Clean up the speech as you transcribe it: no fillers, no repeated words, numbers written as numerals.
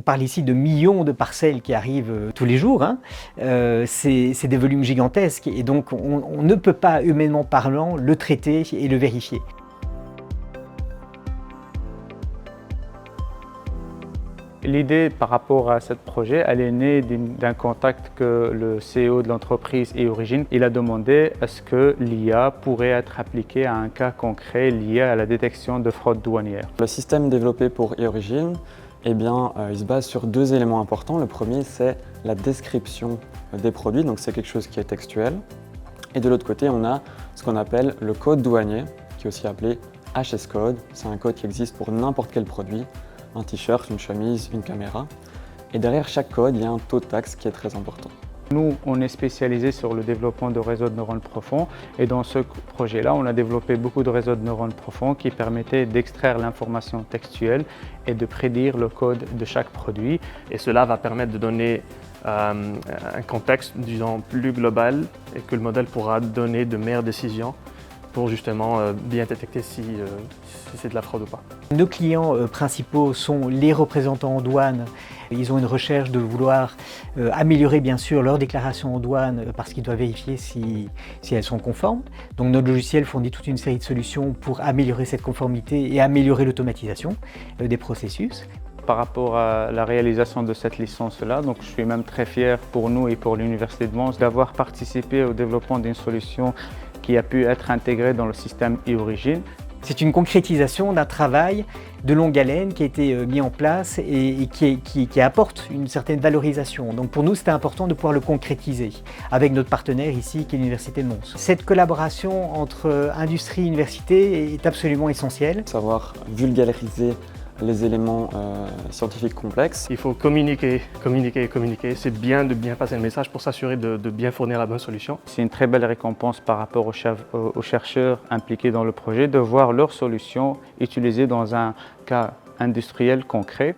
parle ici de millions de parcelles qui arrivent tous les jours, hein. C'est des volumes gigantesques et donc on ne peut pas, humainement parlant, le traiter et le vérifier. L'idée par rapport à ce projet, elle est née d'un contact que le CEO de l'entreprise e-Origin, il a demandé est-ce que l'IA pourrait être appliquée à un cas concret lié à la détection de fraude douanière. Le système développé pour e-Origin, il se base sur deux éléments importants. Le premier, c'est la description des produits, donc c'est quelque chose qui est textuel. Et de l'autre côté, on a ce qu'on appelle le code douanier, qui est aussi appelé HS Code. C'est un code qui existe pour n'importe quel produit. Un t-shirt, une chemise, une caméra. Et derrière chaque code, il y a un taux de taxe qui est très important. Nous, on est spécialisé sur le développement de réseaux de neurones profonds et dans ce projet-là, on a développé beaucoup de réseaux de neurones profonds qui permettaient d'extraire l'information textuelle et de prédire le code de chaque produit. Et cela va permettre de donner un contexte, disons, plus global et que le modèle pourra donner de meilleures décisions pour justement bien détecter si c'est de la fraude ou pas. Nos clients principaux sont les représentants en douane. Ils ont une recherche de vouloir améliorer bien sûr leurs déclarations en douane parce qu'ils doivent vérifier si elles sont conformes. Donc notre logiciel fournit toute une série de solutions pour améliorer cette conformité et améliorer l'automatisation des processus. Par rapport à la réalisation de cette licence-là, donc je suis même très fier pour nous et pour l'Université de Mons d'avoir participé au développement d'une solution qui a pu être intégrée dans le système e-Origin. C'est une concrétisation d'un travail de longue haleine qui a été mis en place et qui apporte une certaine valorisation. Donc pour nous, c'était important de pouvoir le concrétiser avec notre partenaire ici, qui est l'Université de Mons. Cette collaboration entre industrie et université est absolument essentielle. Savoir vulgariser les éléments scientifiques complexes. Il faut communiquer, communiquer, communiquer. C'est bien de bien passer le message pour s'assurer de bien fournir la bonne solution. C'est une très belle récompense par rapport aux chercheurs impliqués dans le projet de voir leur solution utilisée dans un cas industriel concret.